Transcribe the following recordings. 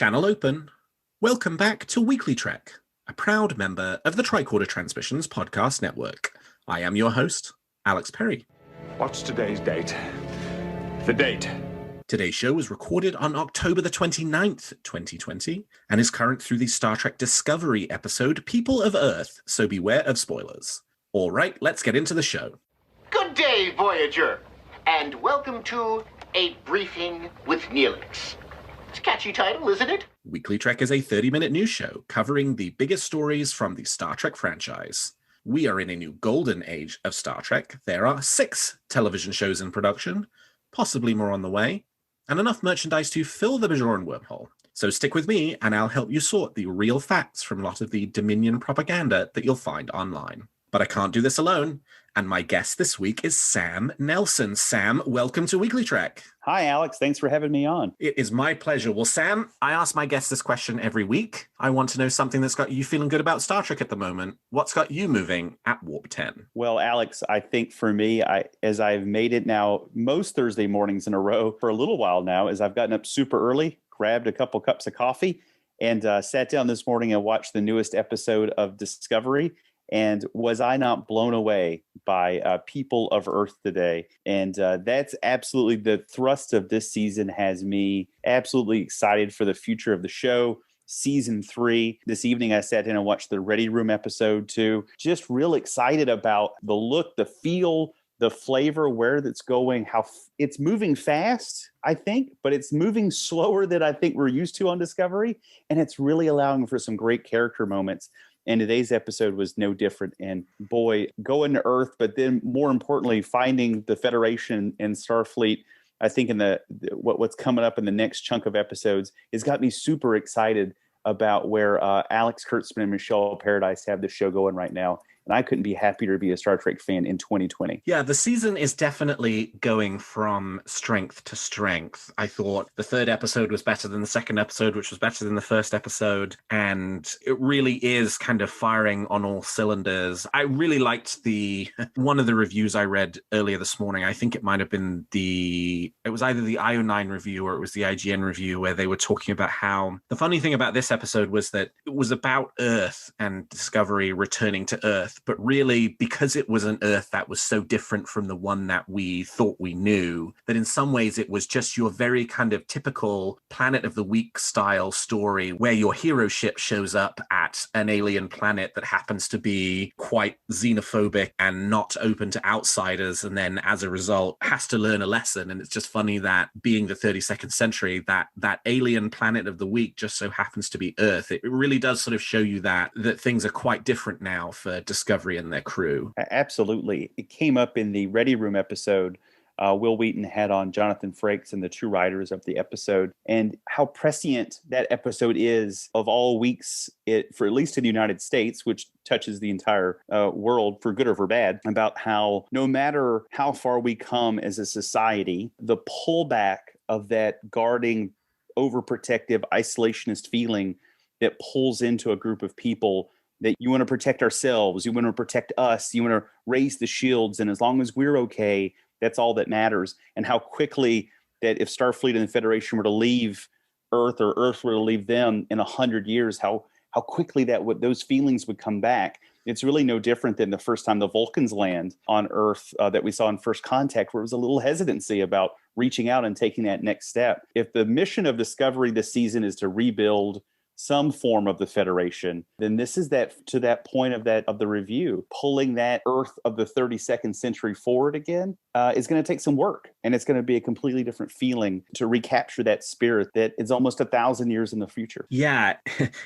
Channel open. Welcome back to WeeklyTrek, a proud member of the Tricorder Transmissions podcast network. I am your host, Alex Perry. What's today's date? The date. Today's show was recorded on October the 29th, 2020, and is current through the Star Trek Discovery episode, People of Earth, so beware of spoilers. All right, let's get into the show. Good day, Voyager, and welcome to A Briefing with Neelix. It's a catchy title, isn't it? WeeklyTrek is a 30-minute news show covering the biggest stories from the Star Trek franchise. We are in a new golden age of Star Trek. There are 6 television shows in production, possibly more on the way, and enough merchandise to fill the Bajoran wormhole. So stick with me, and I'll help you sort the real facts from a lot of the Dominion propaganda that you'll find online. But I can't do this alone, and my guest this week is Sam Nelson. Sam, welcome to WeeklyTrek. Hi, Alex. Thanks for having me on. It is my pleasure. Well, Sam, I ask my guests this question every week. I want to know something that's got you feeling good about Star Trek at the moment. What's got you moving at Warp 10? Well, Alex, I think for me, as I've made it now most Thursday mornings in a row for a little while now, as I've gotten up super early, grabbed a couple cups of coffee, and sat down this morning and watched the newest episode of Discovery. And was I not blown away by People of Earth today? And that's absolutely the thrust of this season, has me absolutely excited for the future of the show. Season 3. This evening, I sat in and watched the Ready Room episode 2. Just real excited about the look, the feel, the flavor, where that's going, how it's moving fast, I think, but it's moving slower than I think we're used to on Discovery. And it's really allowing for some great character moments. And today's episode was no different. And boy, going to Earth, but then more importantly, finding the Federation and Starfleet, I think in what's coming up in the next chunk of episodes, has got me super excited about where Alex Kurtzman and Michelle Paradise have the show going right now. And I couldn't be happier to be a Star Trek fan in 2020. Yeah, the season is definitely going from strength to strength. I thought the 3rd episode was better than the 2nd episode, which was better than the 1st episode. And it really is kind of firing on all cylinders. I really liked one of the reviews I read earlier this morning. I think it might have been it was either the IO9 review or it was the IGN review, where they were talking about how the funny thing about this episode was that it was about Earth and Discovery returning to Earth. But really, because it was an Earth that was so different from the one that we thought we knew, that in some ways it was just your very kind of typical Planet of the Week style story where your hero ship shows up at an alien planet that happens to be quite xenophobic and not open to outsiders, and then as a result has to learn a lesson. And it's just funny that being the 32nd century, that alien Planet of the Week just so happens to be Earth. It really does sort of show you that things are quite different now for Discovery and their crew. Absolutely. It came up in the Ready Room episode. Will Wheaton had on Jonathan Frakes and the 2 writers of the episode, and how prescient that episode is of all weeks, for at least in the United States, which touches the entire world for good or for bad, about how no matter how far we come as a society, the pullback of that guarding, overprotective, isolationist feeling that pulls into a group of people that you want to protect ourselves, you want to protect us, you want to raise the shields, and as long as we're okay, that's all that matters. And how quickly that if Starfleet and the Federation were to leave Earth, or Earth were to leave them in 100 years, how quickly those feelings would come back. It's really no different than the first time the Vulcans land on Earth that we saw in First Contact, where it was a little hesitancy about reaching out and taking that next step. If the mission of Discovery this season is to rebuild some form of the Federation, then this is to that point of the review. Pulling that Earth of the 32nd century forward again is going to take some work, and it's going to be a completely different feeling to recapture that spirit that is almost 1,000 years in the future. Yeah,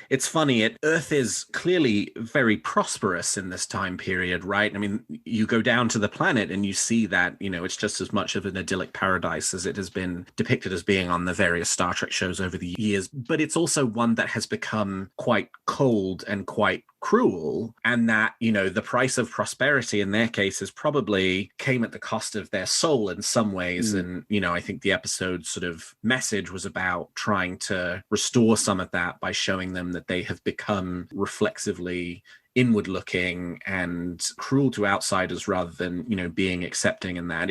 it's funny. Earth is clearly very prosperous in this time period, right? I mean, you go down to the planet and you see that, it's just as much of an idyllic paradise as it has been depicted as being on the various Star Trek shows over the years. But it's also one that has become quite cold and quite cruel, and that, the price of prosperity in their case is probably came at the cost of their soul in some ways. And, I think the episode's sort of message was about trying to restore some of that by showing them that they have become reflexively inward looking and cruel to outsiders rather than, being accepting in that.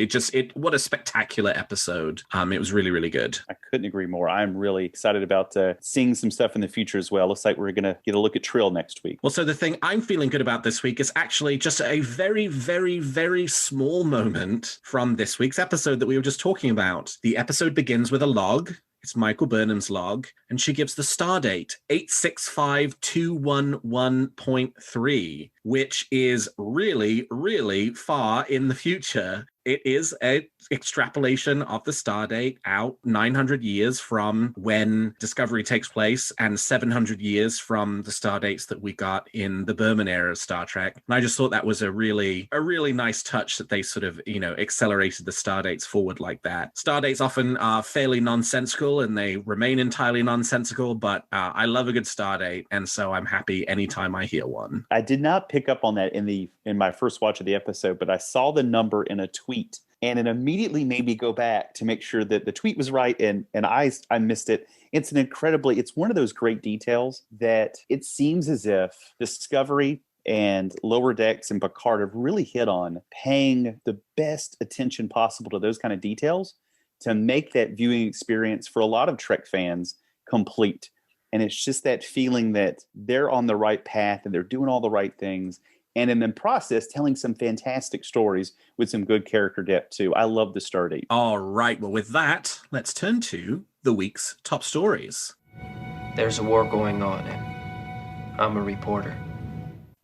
What a spectacular episode. It was really, really good. I couldn't agree more. I'm really excited about seeing some stuff in the future as well. Looks like we're going to get a look at Trill next week. Well, so the thing I'm feeling good about this week is actually just a very, very, very small moment from this week's episode that we were just talking about. The episode begins with a log. It's Michael Burnham's log, and she gives the star date 865211.3, which is really, really far in the future. It is an extrapolation of the star date out 900 years from when Discovery takes place and 700 years from the star dates that we got in the Berman era of Star Trek. And I just thought that was a really nice touch that they sort of, accelerated the star dates forward like that. Star dates often are fairly nonsensical and they remain entirely nonsensical, but I love a good star date. And so I'm happy anytime I hear one. I did not pick up on that in my first watch of the episode, but I saw the number in a tweet. And it immediately made me go back to make sure that the tweet was right, and I missed it. It's one of those great details that it seems as if Discovery and Lower Decks and Picard have really hit on paying the best attention possible to those kind of details to make that viewing experience for a lot of Trek fans complete. And it's just that feeling that they're on the right path and they're doing all the right things. And in the process, telling some fantastic stories with some good character depth, too. I love the star date. All right. Well, with that, let's turn to the week's top stories. There's a war going on, and I'm a reporter.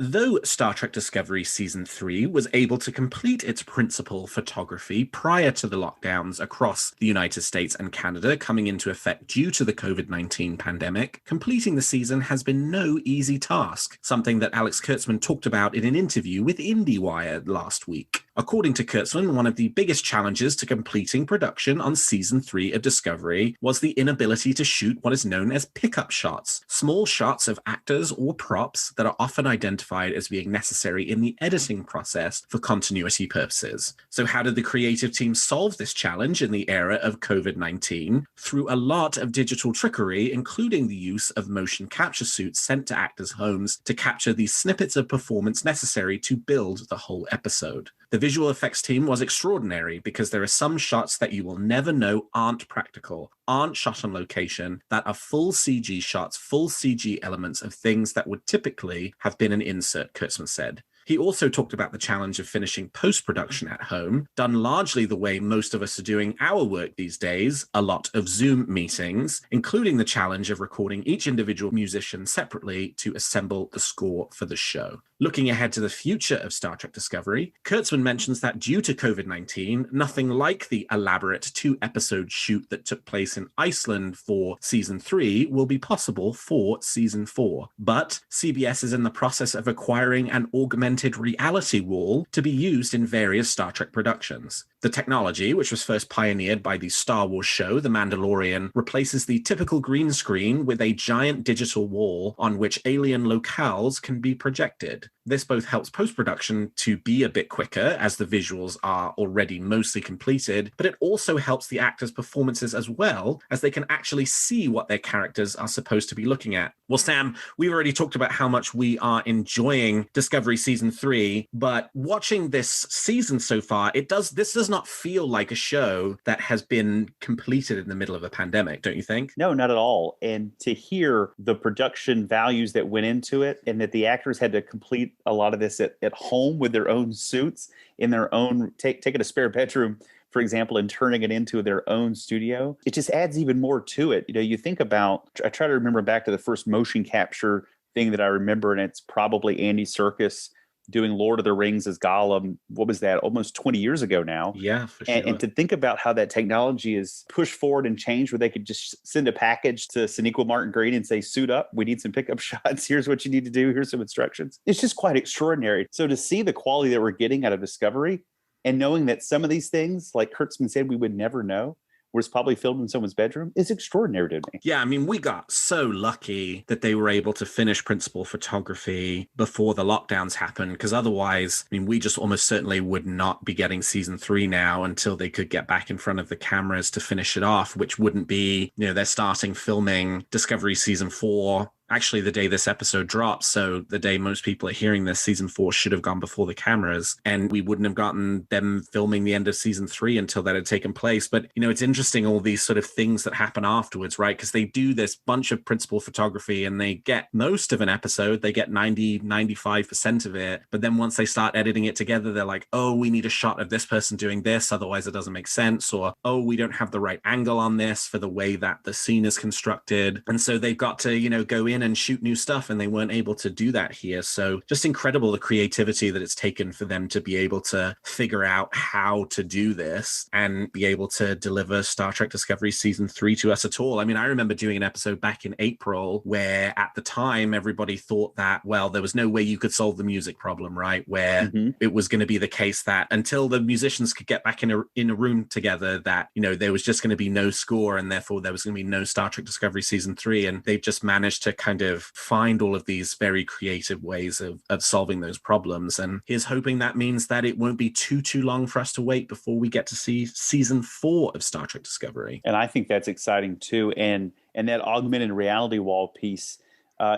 Though Star Trek Discovery Season 3 was able to complete its principal photography prior to the lockdowns across the United States and Canada coming into effect due to the COVID-19 pandemic, completing the season has been no easy task, something that Alex Kurtzman talked about in an interview with IndieWire last week. According to Kurtzman, one of the biggest challenges to completing production on Season 3 of Discovery was the inability to shoot what is known as pickup shots, small shots of actors or props that are often identified as being necessary in the editing process for continuity purposes. So how did the creative team solve this challenge in the era of COVID-19? Through a lot of digital trickery, including the use of motion capture suits sent to actors' homes to capture the snippets of performance necessary to build the whole episode. The visual effects team was extraordinary because there are some shots that you will never know aren't practical, aren't shot on location, that are full CG shots, full CG elements of things that would typically have been an insert, Kurtzman said. He also talked about the challenge of finishing post-production at home, done largely the way most of us are doing our work these days, a lot of Zoom meetings, including the challenge of recording each individual musician separately to assemble the score for the show. Looking ahead to the future of Star Trek Discovery, Kurtzman mentions that due to COVID-19, nothing like the elaborate 2-episode shoot that took place in Iceland for Season 3 will be possible for Season 4. But CBS is in the process of acquiring an augmented reality wall to be used in various Star Trek productions. The technology, which was first pioneered by the Star Wars show The Mandalorian, replaces the typical green screen with a giant digital wall on which alien locales can be projected. This both helps post-production to be a bit quicker, as the visuals are already mostly completed, but it also helps the actors' performances as well, as they can actually see what their characters are supposed to be looking at. Well, Sam, we've already talked about how much we are enjoying Discovery Season 3, but watching this season so far, this does not feel like a show that has been completed in the middle of a pandemic, don't you think? No, not at all. And to hear the production values that went into it, and that the actors had to complete a lot of this at home with their own suits, in their own, taking a spare bedroom, for example, and turning it into their own studio, it just adds even more to it. You think about, I try to remember back to the first motion capture thing that I remember, and it's probably Andy Serkis doing Lord of the Rings as Gollum. What was that? Almost 20 years ago now. Yeah, for sure. And to think about how that technology is pushed forward and changed, where they could just send a package to Sonequa Martin Green and say, suit up, we need some pickup shots. Here's what you need to do. Here's some instructions. It's just quite extraordinary. So to see the quality that we're getting out of Discovery, and knowing that some of these things, like Kurtzman said, we would never know, was probably filmed in someone's bedroom, is extraordinary to me. Yeah, I mean, we got so lucky that they were able to finish principal photography before the lockdowns happened, because otherwise, I mean, we just almost certainly would not be getting Season 3 now until they could get back in front of the cameras to finish it off, which wouldn't be, they're starting filming Discovery Season 4 actually the day this episode drops. So the day most people are hearing this, season 4 should have gone before the cameras, and we wouldn't have gotten them filming the end of season 3 until that had taken place. But, it's interesting, all these sort of things that happen afterwards, right? Because they do this bunch of principal photography and they get most of an episode, they get 95% of it. But then once they start editing it together, they're like, oh, we need a shot of this person doing this, otherwise it doesn't make sense. Or, oh, we don't have the right angle on this for the way that the scene is constructed. And so they've got to, go in and shoot new stuff, and they weren't able to do that here. So just incredible the creativity that it's taken for them to be able to figure out how to do this and be able to deliver Star Trek Discovery season 3 to us at all. I mean, I remember doing an episode back in April where at the time everybody thought that, well, there was no way you could solve the music problem, right? Where it was going to be the case that until the musicians could get back in a room together, that, there was just going to be no score, and therefore there was going to be no Star Trek Discovery season 3. And they've just managed to kind of find all of these very creative ways of solving those problems. And here's hoping that means that it won't be too long for us to wait before we get to see season 4 of Star Trek Discovery. And I think that's exciting too. And that augmented reality wall piece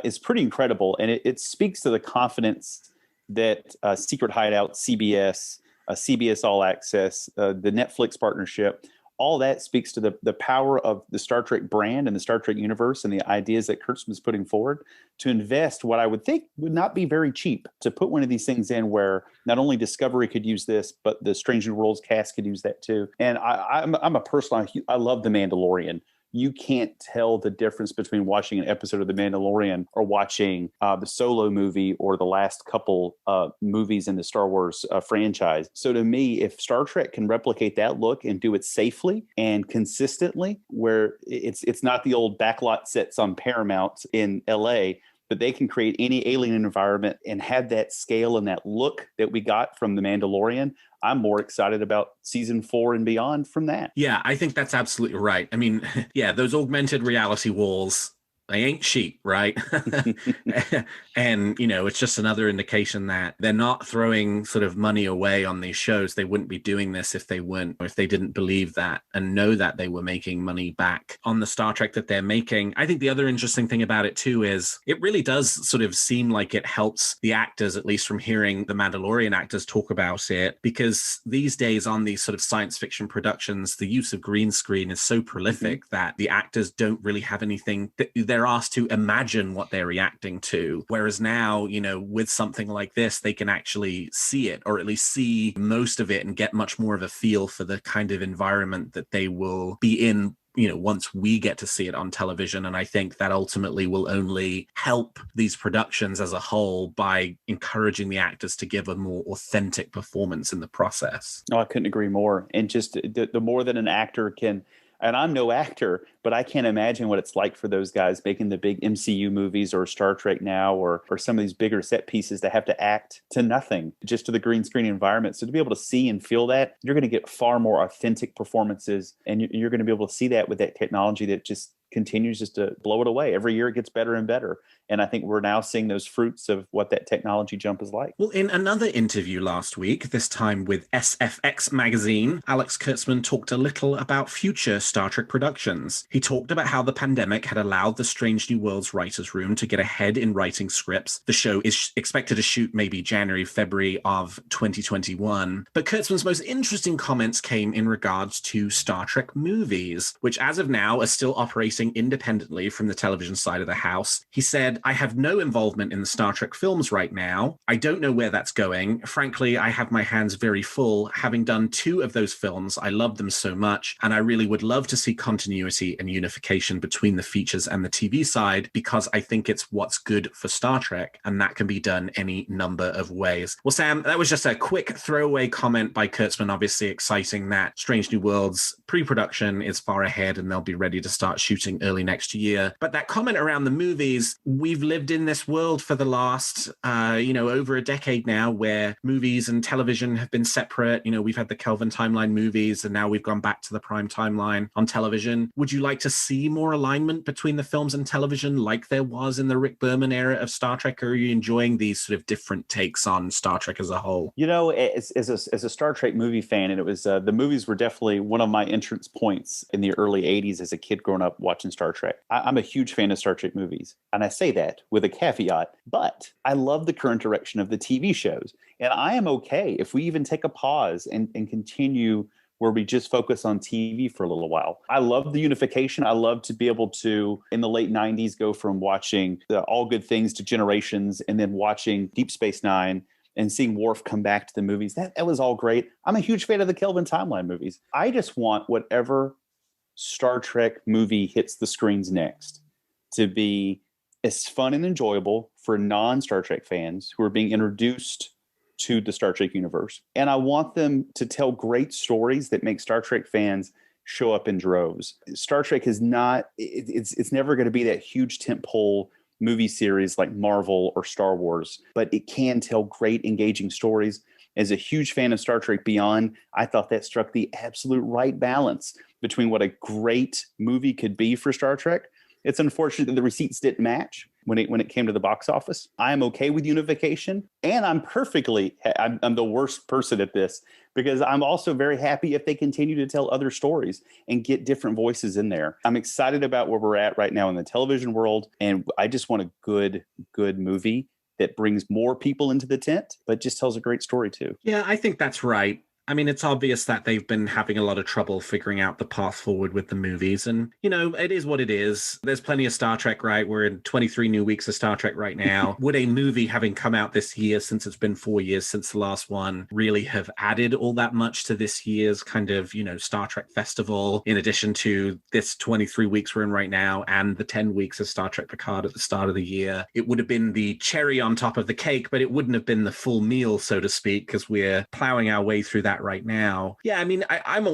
is pretty incredible. And it speaks to the confidence that Secret Hideout, CBS, CBS All Access, the Netflix partnership, all that speaks to the power of the Star Trek brand and the Star Trek universe and the ideas that Kurtzman's putting forward to invest what I would think would not be very cheap to put one of these things in where not only Discovery could use this, but the Strange New Worlds cast could use that too. And I'm a person, I love The Mandalorian. You can't tell the difference between watching an episode of The Mandalorian or watching the Solo movie or the last couple movies in the Star Wars franchise. So to me, if Star Trek can replicate that look and do it safely and consistently, where it's not the old backlot sets on Paramount in LA, but they can create any alien environment and have that scale and that look that we got from The Mandalorian, I'm more excited about season 4 and beyond from that. Yeah, I think that's absolutely right. I mean, yeah, those augmented reality walls, they ain't cheap, right? And, it's just another indication that they're not throwing sort of money away on these shows. They wouldn't be doing this if they weren't, or if they didn't believe that and know that they were making money back on the Star Trek that they're making. I think the other interesting thing about it too is it really does sort of seem like it helps the actors, at least from hearing the Mandalorian actors talk about it, because these days on these sort of science fiction productions, the use of green screen is so prolific that the actors don't really have anything. They're asked to imagine what they're reacting to. Whereas now, with something like this, they can actually see it, or at least see most of it and get much more of a feel for the kind of environment that they will be in, once we get to see it on television. And I think that ultimately will only help these productions as a whole by encouraging the actors to give a more authentic performance in the process. Oh, I couldn't agree more. And just the more that an actor can, and I'm no actor, but I can't imagine what it's like for those guys making the big MCU movies or Star Trek now or some of these bigger set pieces that have to act to nothing, just to the green screen environment. So to be able to see and feel that, you're going to get far more authentic performances, and you're going to be able to see that with that technology that just continues just to blow it away. Every year it gets better and better. And I think we're now seeing those fruits of what that technology jump is like. Well, in another interview last week, this time with SFX magazine, Alex Kurtzman talked a little about future Star Trek productions. He talked about how the pandemic had allowed the Strange New Worlds writers' room to get ahead in writing scripts. The show is expected to shoot maybe January, February of 2021. But Kurtzman's most interesting comments came in regards to Star Trek movies, which as of now are still operating independently from the television side of the house. He said, I have no involvement in the Star Trek films right now. I don't know where that's going. Frankly, I have my hands very full. Having done 2 of those films, I love them so much, and I really would love to see continuity and unification between the features and the TV side, because I think it's what's good for Star Trek, and that can be done any number of ways. Well, Sam, that was just a quick throwaway comment by Kurtzman, obviously exciting that Strange New Worlds pre-production is far ahead and they'll be ready to start shooting early next year. But that comment around the movies, we've lived in this world for the last, over a decade now, where movies and television have been separate. We've had the Kelvin timeline movies, and now we've gone back to the prime timeline on television. Would you like to see more alignment between the films and television like there was in the Rick Berman era of Star Trek? Or are you enjoying these sort of different takes on Star Trek as a whole? As a Star Trek movie fan, and it was the movies were definitely one of my entrance points in the early 80s as a kid growing up watching watching Star Trek. I'm a huge fan of Star Trek movies. And I say that with a caveat, but I love the current direction of the TV shows. And I am okay if we even take a pause and continue where we just focus on TV for a little while. I love the unification. I love to be able to, in the late 90s, go from watching the All Good Things to Generations and then watching Deep Space Nine and seeing Worf come back to the movies. That was all great. I'm a huge fan of the Kelvin Timeline movies. I just want whatever Star Trek movie hits the screens next to be as fun and enjoyable for non-Star Trek fans who are being introduced to the Star Trek universe. And I want them to tell great stories that make Star Trek fans show up in droves. Star Trek is not, it's never going to be that huge tentpole movie series like Marvel or Star Wars, but it can tell great, engaging stories. As a huge fan of Star Trek Beyond, I thought that struck the absolute right balance between what a great movie could be for Star Trek. It's unfortunate that the receipts didn't match when it came to the box office. I am okay with unification, and I'm the worst person at this because I'm also very happy if they continue to tell other stories and get different voices in there. I'm excited about where we're at right now in the television world, and I just want a good movie that brings more people into the tent, but just tells a great story too. Yeah, I think that's right. I mean, it's obvious that they've been having a lot of trouble figuring out the path forward with the movies. And, you know, it is what it is. There's plenty of Star Trek, right? We're in 23 new weeks of Star Trek right now. Would a movie having come out this year, since it's been 4 years since the last one, really have added all that much to this year's kind of, you know, Star Trek festival, in addition to this 23 weeks we're in right now and the 10 weeks of Star Trek Picard at the start of the year? It would have been the cherry on top of the cake, but it wouldn't have been the full meal, so to speak, because we're plowing our way through that right now. Yeah, I mean, I'm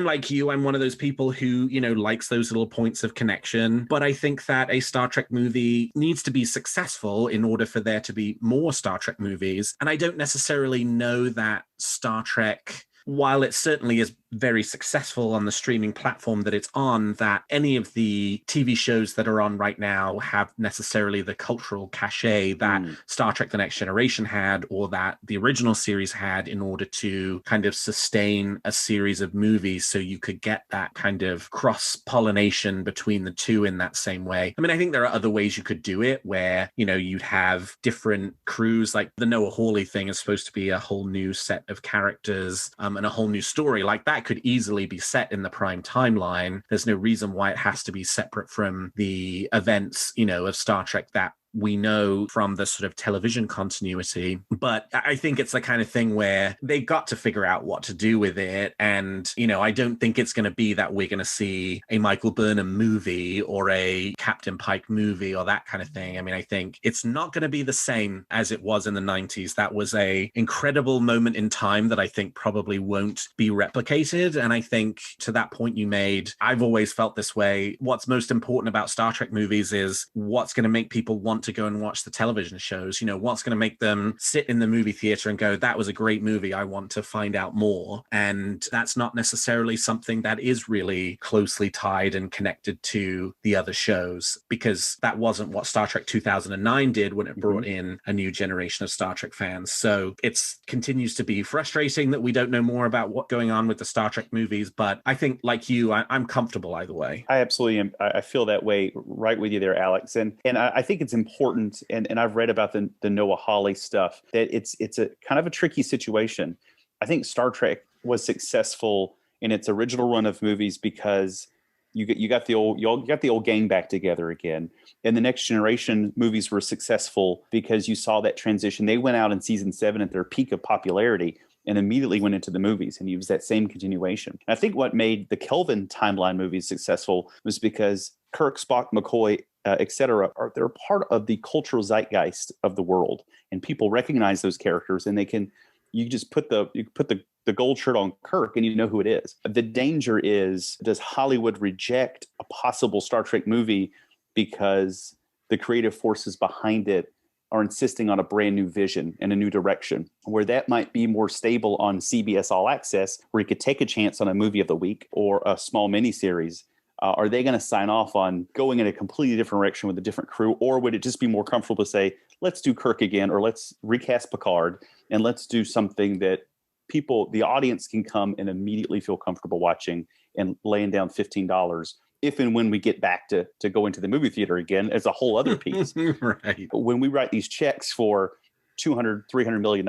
like you. I'm one of those people who, you know, likes those little points of connection. But I think that a Star Trek movie needs to be successful in order for there to be more Star Trek movies. And I don't necessarily know that Star Trek, while it certainly is very successful on the streaming platform that it's on, that any of the TV shows that are on right now have necessarily the cultural cachet that Star Trek The Next Generation had, or that the original series had, in order to kind of sustain a series of movies so you could get that kind of cross-pollination between the two in that same way. I mean, I think there are other ways you could do it where, you know, you'd have different crews, like the Noah Hawley thing is supposed to be a whole new set of characters and a whole new story. Like, that could easily be set in the Prime timeline. There's no reason why it has to be separate from the events, you know, of Star Trek that we know from the sort of television continuity. But I think it's the kind of thing where they got to figure out what to do with it. And, you know, I don't think it's going to be that we're going to see a Michael Burnham movie or a Captain Pike movie or that kind of thing. I mean, I think it's not going to be the same as it was in the 90s. That was a incredible moment in time that I think probably won't be replicated. And I think to that point you made, I've always felt this way. What's most important about Star Trek movies is what's going to make people want to go and watch the television shows. You know, what's going to make them sit in the movie theater and go, that was a great movie, I want to find out more. And that's not necessarily something that is really closely tied and connected to the other shows, because that wasn't what Star Trek 2009 did when it brought in a new generation of Star Trek fans. So it continues to be frustrating that we don't know more about what's going on with the Star Trek movies, but I think, like you, I'm comfortable either way. I absolutely am. I feel that way right with you there, Alex. And I think it's important, and I've read about the Noah Hawley stuff, that it's a kind of a tricky situation. I think Star Trek was successful in its original run of movies because you got the old gang back together again. And the Next Generation movies were successful because you saw that transition. They went out in season 7 at their peak of popularity and immediately went into the movies, and used that same continuation. And I think what made the Kelvin timeline movies successful was because Kirk, Spock, McCoy, etc., they're part of the cultural zeitgeist of the world, and people recognize those characters, and you just put the gold shirt on Kirk and you know who it is. The danger is, does Hollywood reject a possible Star Trek movie because the creative forces behind it are insisting on a brand new vision and a new direction, where that might be more stable on CBS All Access, where you could take a chance on a movie of the week or a small miniseries? Are they going to sign off on going in a completely different direction with a different crew? Or would it just be more comfortable to say, let's do Kirk again, or let's recast Picard, and let's do something that the audience can come and immediately feel comfortable watching and laying down $15 if and when we get back to go into the movie theater again, it's a whole other piece. Right. But when we write these checks for $200-300 million,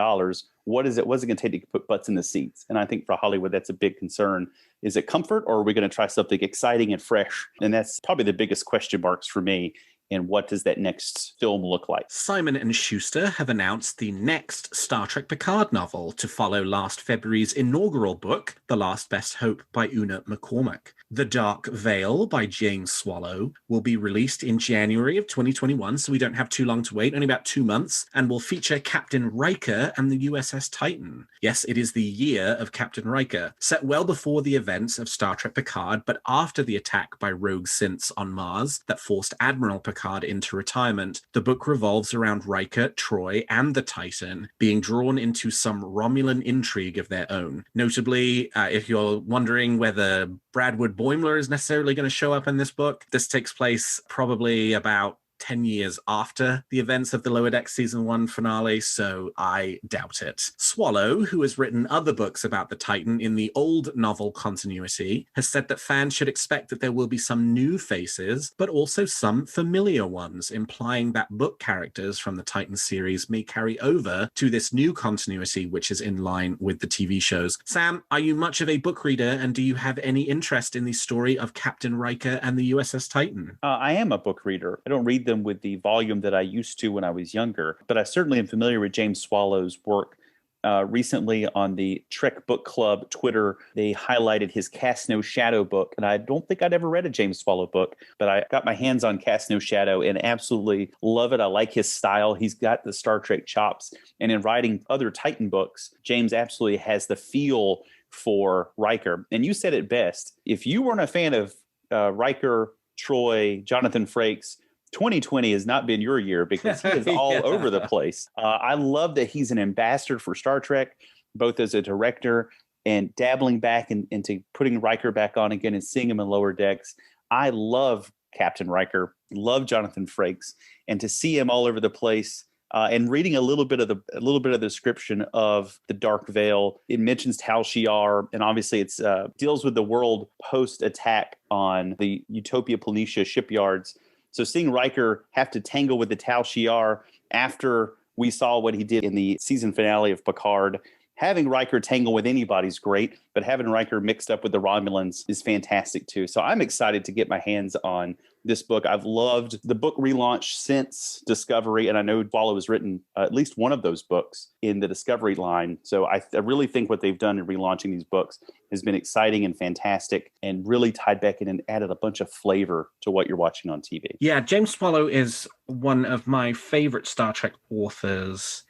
what's it going to take to put butts in the seats? And I think for Hollywood, that's a big concern. Is it comfort, or are we going to try something exciting and fresh? And that's probably the biggest question marks for me. And what does that next film look like? Simon & Schuster have announced the next Star Trek Picard novel to follow last February's inaugural book, The Last Best Hope by Una McCormack. The Dark Veil by James Swallow will be released in January of 2021, so we don't have too long to wait, only about 2 months, and will feature Captain Riker and the USS Titan. Yes, it is the year of Captain Riker, set well before the events of Star Trek Picard, but after the attack by rogue synths on Mars that forced Admiral Picard into retirement. The book revolves around Riker, Troy, and the Titan being drawn into some Romulan intrigue of their own. Notably, if you're wondering whether Bradwood Boimler is necessarily going to show up in this book, this takes place probably about 10 years after the events of the Lower Decks Season 1 finale, so I doubt it. Swallow, who has written other books about the Titan in the old novel continuity, has said that fans should expect that there will be some new faces, but also some familiar ones, implying that book characters from the Titan series may carry over to this new continuity, which is in line with the TV shows. Sam, are you much of a book reader, and do you have any interest in the story of Captain Riker and the USS Titan? I am a book reader. I don't read them with the volume that I used to when I was younger, but I certainly am familiar with James Swallow's work. Recently on the Trek Book Club Twitter, they highlighted his Cast No Shadow book, and I don't think I'd ever read a James Swallow book, but I got my hands on Cast No Shadow and absolutely love it. I like his style. He's got the Star Trek chops, and in writing other Titan books, James absolutely has the feel for Riker. And you said it best. If you weren't a fan of Riker, Troy, Jonathan Frakes, 2020 has not been your year because he is all over the place. I love that he's an ambassador for Star Trek, both as a director and dabbling back into putting Riker back on again and seeing him in Lower Decks. I love Captain Riker, love Jonathan Frakes, and to see him all over the place. And reading a little bit of the description of the Dark Veil, it mentions Tal Shiar, and obviously it's deals with the world post attack on the Utopia Planitia shipyards. So seeing Riker have to tangle with the Tal Shiar after we saw what he did in the season finale of Picard, having Riker tangle with anybody's great, but having Riker mixed up with the Romulans is fantastic too. So I'm excited to get my hands on this book. I've loved the book relaunch since Discovery, and I know Swallow has written at least one of those books in the Discovery line. So I really think what they've done in relaunching these books has been exciting and fantastic and really tied back in and added a bunch of flavor to what you're watching on TV. Yeah, James Swallow is one of my favorite Star Trek authors.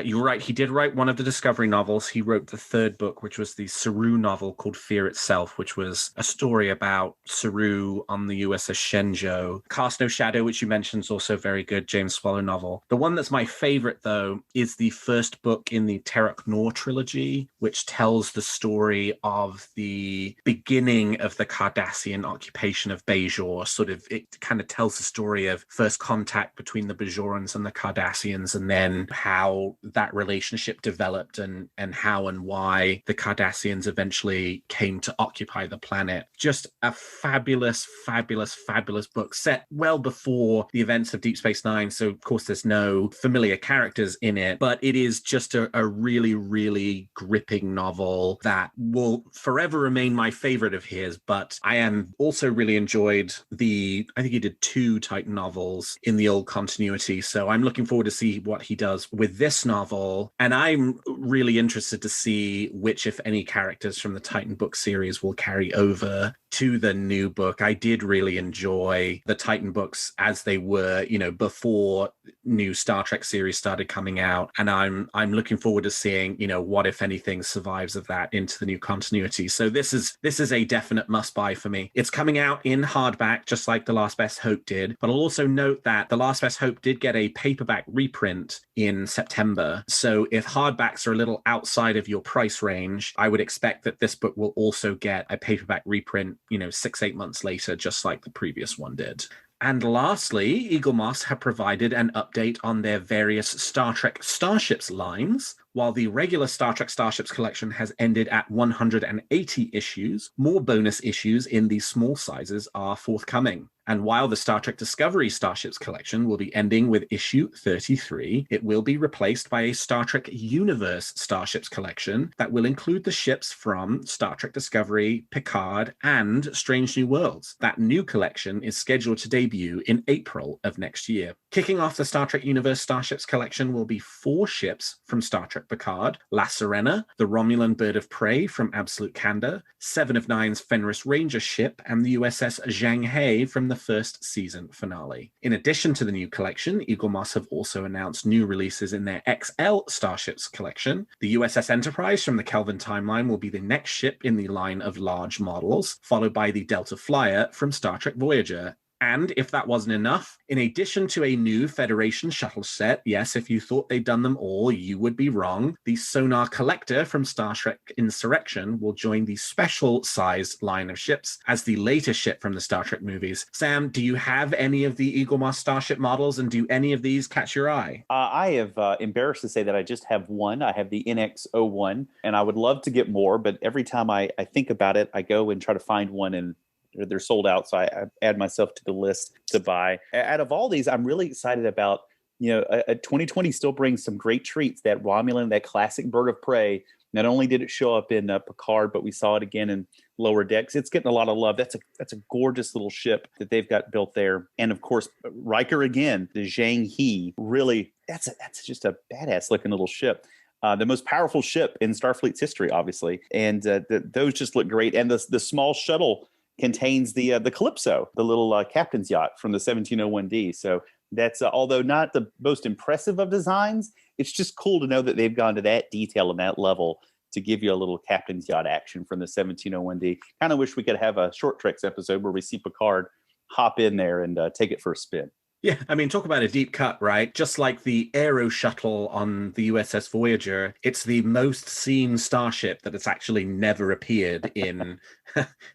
You're right, he did write one of the Discovery novels. He wrote the third book, which was the Saru novel called Fear Itself, which was a story about Saru on the USS Shenzhou. Cast No Shadow, which you mentioned, is also a very good James Swallow novel. The one that's my favorite, though, is the first book in the Terok Nor trilogy, which tells the story of the beginning of the Cardassian occupation of Bajor. It kind of tells the story of first contact between the Bajorans and the Cardassians, and then how that relationship developed and how and why the Cardassians eventually came to occupy the planet. Just a fabulous, fabulous, fabulous book set well before the events of Deep Space Nine. So, of course, there's no familiar characters in it, but it is just a really, really gripping novel that will forever remain my favorite of his. But I am also really enjoyed I think he did 2 Titan novels in the old continuity. So I'm looking forward to see what he does with this novel, and I'm really interested to see which, if any, characters from the Titan book series will carry over to the new book. I did really enjoy the Titan books as they were, before new Star Trek series started coming out, and I'm looking forward to seeing, what, if anything, survives of that into the new continuity. So this is a definite must-buy for me. It's coming out in hardback, just like The Last Best Hope did, but I'll also note that The Last Best Hope did get a paperback reprint in September. So if hardbacks are a little outside of your price range, I would expect that this book will also get a paperback reprint, 6-8 months later, just like the previous one did. And lastly, Eaglemoss have provided an update on their various Star Trek Starships lines, While the regular Star Trek Starships collection has ended at 180 issues, more bonus issues in the small sizes are forthcoming. And while the Star Trek Discovery Starships collection will be ending with issue 33, it will be replaced by a Star Trek Universe Starships collection that will include the ships from Star Trek Discovery, Picard, and Strange New Worlds. That new collection is scheduled to debut in April of next year. Kicking off the Star Trek Universe Starships collection will be 4 ships from Star Trek Picard: La Sirena, the Romulan Bird of Prey from Absolute Candor, 7 of 9's Fenris Ranger ship, and the USS Zhang He from the first season finale. In addition to the new collection, Eaglemoss have also announced new releases in their XL Starships collection. The USS Enterprise from the Kelvin timeline will be the next ship in the line of large models, followed by the Delta Flyer from Star Trek Voyager. And if that wasn't enough, in addition to a new Federation shuttle set, yes, if you thought they'd done them all, you would be wrong, the Sonar Collector from Star Trek Insurrection will join the special-sized line of ships as the latest ship from the Star Trek movies. Sam, do you have any of the Eaglemoss Starship models, and do any of these catch your eye? I have embarrassed to say that I just have one. I have the NX-01, and I would love to get more, but every time I think about it, I go and try to find one, and they're sold out, so I add myself to the list to buy. Out of all these, I'm really excited about, 2020 still brings some great treats. That Romulan, that classic bird of prey, not only did it show up in Picard, but we saw it again in Lower Decks. It's getting a lot of love. That's a gorgeous little ship that they've got built there. And of course, Riker again, the Zhang He, really, that's just a badass looking little ship. The most powerful ship in Starfleet's history, obviously. And those just look great. And the small shuttle contains the Calypso, the little captain's yacht from the 1701D. So that's, although not the most impressive of designs, it's just cool to know that they've gone to that detail and that level to give you a little captain's yacht action from the 1701D. Kind of wish we could have a Short Treks episode where we see Picard hop in there and take it for a spin. Yeah, I mean, talk about a deep cut, right? Just like the Aero Shuttle on the USS Voyager, it's the most seen starship that it's actually never appeared in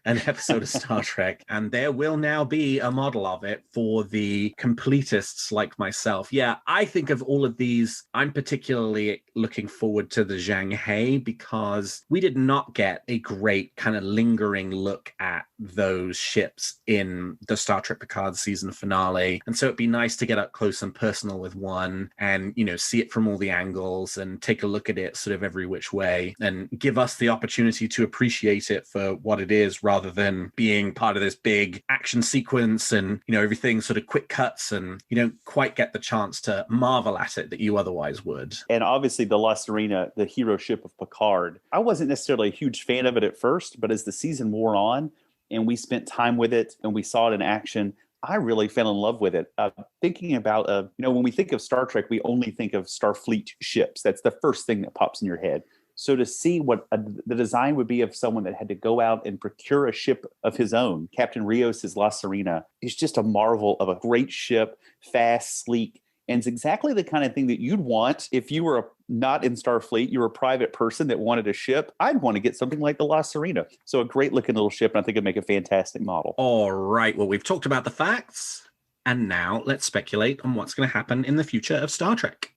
an episode of Star Trek. And there will now be a model of it for the completists like myself. Yeah, I think of all of these, I'm particularly looking forward to the Zhang He because we did not get a great kind of lingering look at those ships in the Star Trek Picard season finale. And so it'd be nice to get up close and personal with one and, see it from all the angles and take a look at it sort of every which way and give us the opportunity to appreciate it for what it is rather than being part of this big action sequence and, everything sort of quick cuts and you don't quite get the chance to marvel at it that you otherwise would. And obviously the La Sirena, the hero ship of Picard, I wasn't necessarily a huge fan of it at first, but as the season wore on and we spent time with it and we saw it in action, I really fell in love with it. Thinking about, when we think of Star Trek, we only think of Starfleet ships. That's the first thing that pops in your head. So to see what the design would be of someone that had to go out and procure a ship of his own, Captain Rios' La Sirena, is just a marvel of a great ship, fast, sleek, and it's exactly the kind of thing that you'd want if you were not in Starfleet, you were a private person that wanted a ship. I'd want to get something like the La Sirena. So a great looking little ship, and I think it'd make a fantastic model. All right. Well, we've talked about the facts, and now let's speculate on what's going to happen in the future of Star Trek.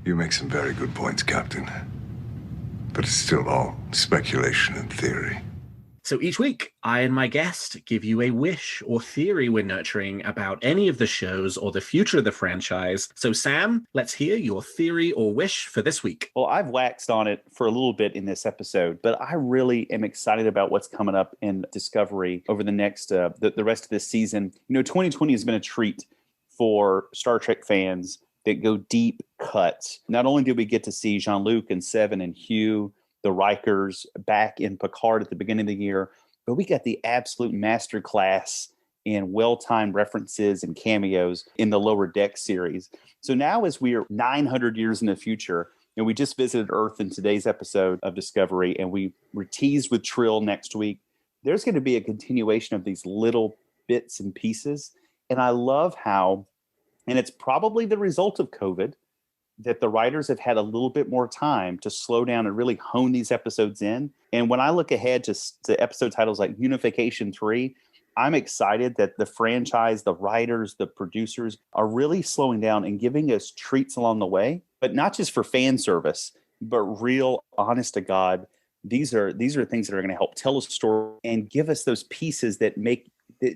You make some very good points, Captain. But it's still all speculation and theory. So each week, I and my guest give you a wish or theory we're nurturing about any of the shows or the future of the franchise. So Sam, let's hear your theory or wish for this week. Well, I've waxed on it for a little bit in this episode, but I really am excited about what's coming up in Discovery over the next, the rest of this season. 2020 has been a treat for Star Trek fans that go deep cuts. Not only did we get to see Jean-Luc and Seven and Hugh, the Rikers back in Picard at the beginning of the year, but we got the absolute masterclass in well-timed references and cameos in the Lower Deck series. So now as we're 900 years in the future, and we just visited Earth in today's episode of Discovery, and we were teased with Trill next week, there's going to be a continuation of these little bits and pieces. And I love how, and it's probably the result of COVID, that the writers have had a little bit more time to slow down and really hone these episodes in. And when I look ahead to episode titles like Unification 3, I'm excited that the franchise, the writers, the producers are really slowing down and giving us treats along the way, but not just for fan service. but real, honest to God, these are things that are going to help tell a story and give us those pieces that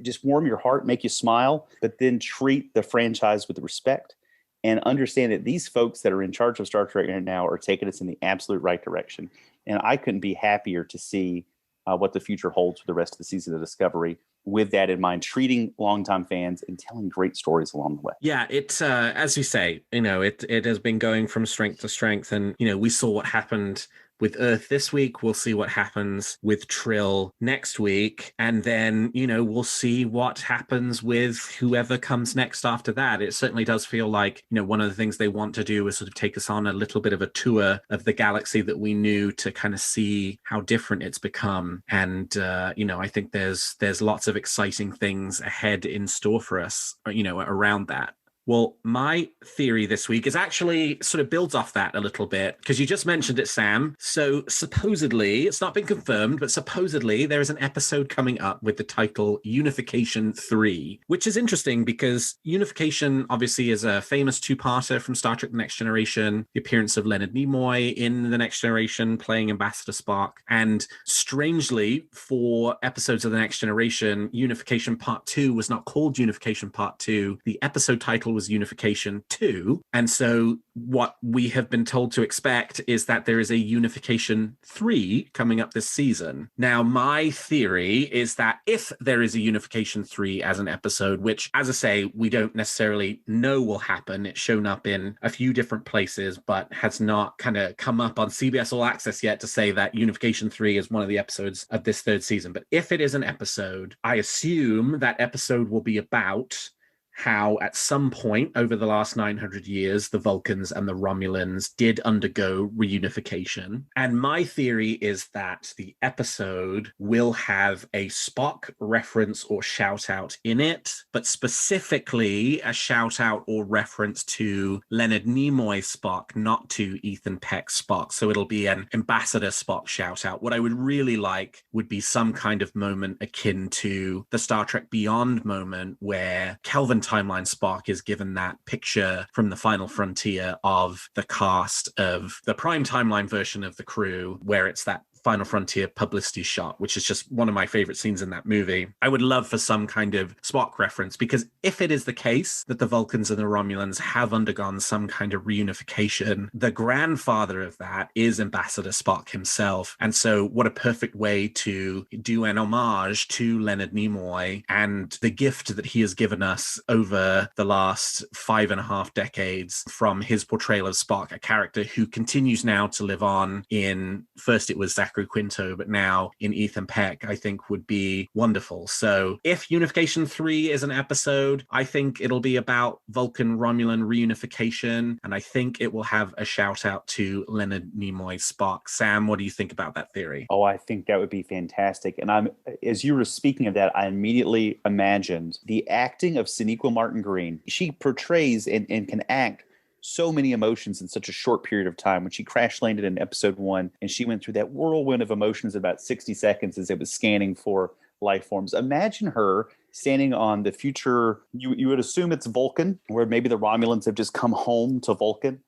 just warm your heart, make you smile, but then treat the franchise with respect and understand that these folks that are in charge of Star Trek right now are taking us in the absolute right direction. And I couldn't be happier to see what the future holds for the rest of the season of Discovery, with that in mind, treating longtime fans and telling great stories along the way. Yeah, it's as you say, it has been going from strength to strength, and we saw what happened with Earth this week. We'll see what happens with Trill next week, and then we'll see what happens with whoever comes next after that. It certainly does feel like one of the things they want to do is sort of take us on a little bit of a tour of the galaxy that we knew, to kind of see how different it's become. And I think there's lots of exciting things ahead in store for us around that. Well, my theory this week is actually sort of builds off that a little bit, because you just mentioned it, Sam. So supposedly, it's not been confirmed, but supposedly there is an episode coming up with the title Unification 3, which is interesting because Unification obviously is a famous two-parter from Star Trek The Next Generation, the appearance of Leonard Nimoy in The Next Generation playing Ambassador Spock. And strangely, for episodes of The Next Generation, Unification Part 2 was not called Unification Part 2. The episode title was Unification 2. And so what we have been told to expect is that there is a Unification 3 coming up this season. Now, my theory is that if there is a Unification 3 as an episode, which, as I say, we don't necessarily know will happen, it's shown up in a few different places, but has not kind of come up on CBS All Access yet to say that Unification 3 is one of the episodes of this third season. But if it is an episode, I assume that episode will be about how at some point over the last 900 years, the Vulcans and the Romulans did undergo reunification. And my theory is that the episode will have a Spock reference or shout out in it, but specifically a shout out or reference to Leonard Nimoy Spock, not to Ethan Peck Spock. So it'll be an Ambassador Spock shout out. What I would really like would be some kind of moment akin to the Star Trek Beyond moment, where Kelvin Timeline Spock is given that picture from the Final Frontier of the cast of the Prime Timeline version of the crew, where it's that Final Frontier publicity shot, which is just one of my favorite scenes in that movie. I would love for some kind of Spock reference, because if it is the case that the Vulcans and the Romulans have undergone some kind of reunification, the grandfather of that is Ambassador Spock himself. And so what a perfect way to do an homage to Leonard Nimoy and the gift that he has given us over the last 5.5 decades from his portrayal of Spock, a character who continues now to live on in, first it was Zachary Quinto, but now in Ethan Peck, I think would be wonderful. So if Unification 3 is an episode, I think it'll be about Vulcan-Romulan reunification, and I think it will have a shout out to Leonard Nimoy Spock. Sam, what do you think about that theory? Oh, I think that would be fantastic. And as you were speaking of that, I immediately imagined the acting of Sonequa Martin Green. She portrays and can act so many emotions in such a short period of time. When she crash landed in episode 1 and she went through that whirlwind of emotions in about 60 seconds as it was scanning for life forms. Imagine her standing on the future, you would assume it's Vulcan, where maybe the Romulans have just come home to Vulcan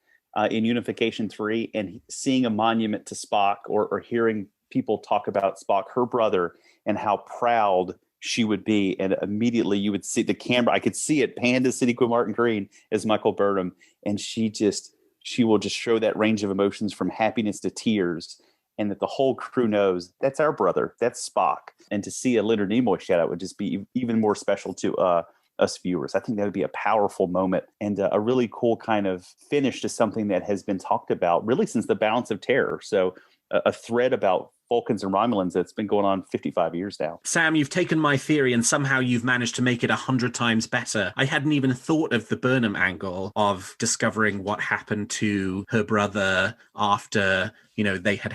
in Unification 3, and seeing a monument to Spock, or hearing people talk about Spock, her brother, and how proud she would be. And immediately you would see the camera, I could see it pan to Sonequa Martin Green as Michael Burnham, and she will just show that range of emotions from happiness to tears, and that the whole crew knows that's our brother, that's Spock. And to see a Leonard Nimoy shout out would just be even more special to us viewers. I think that would be a powerful moment and a really cool kind of finish to something that has been talked about really since the Balance of Terror. So a thread about Vulcans and Romulans that's been going on 55 years now. Sam, you've taken my theory and somehow you've managed to make it 100 times better. I hadn't even thought of the Burnham angle of discovering what happened to her brother after, they had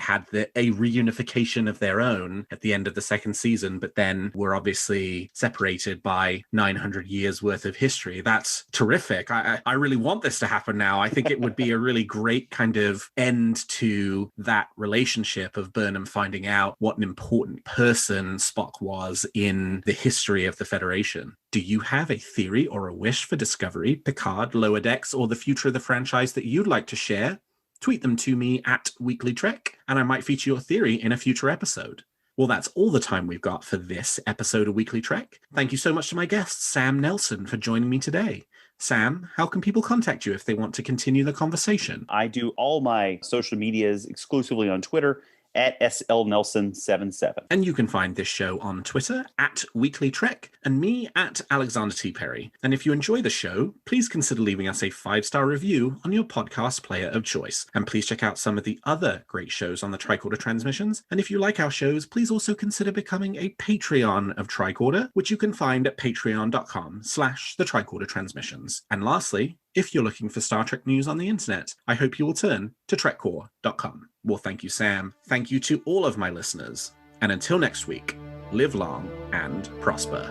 a reunification of their own at the end of the second season, but then were obviously separated by 900 years worth of history. That's terrific. I really want this to happen now. I think it would be a really great kind of end to that relationship of Burnham finding out what an important person Spock was in the history of the Federation. Do you have a theory or a wish for Discovery, Picard, Lower Decks, or the future of the franchise that you'd like to share? tweet them to me at WeeklyTrek, and I might feature your theory in a future episode. Well, that's all the time we've got for this episode of Weekly Trek. Thank you so much to my guest, Sam Nelson, for joining me today. Sam, how can people contact you if they want to continue the conversation? I do all my social medias exclusively on Twitter at slnelson77. And you can find this show on Twitter at WeeklyTrek and me at Alexander T. Perry. And if you enjoy the show, please consider leaving us a 5-star review on your podcast player of choice. And please check out some of the other great shows on the Tricorder Transmissions. And if you like our shows, please also consider becoming a Patreon of Tricorder, which you can find at patreon.com/the Tricorder Transmissions. And lastly, if you're looking for Star Trek news on the internet, I hope you will turn to trekcore.com. Well, thank you, Sam. Thank you to all of my listeners. And until next week, live long and prosper.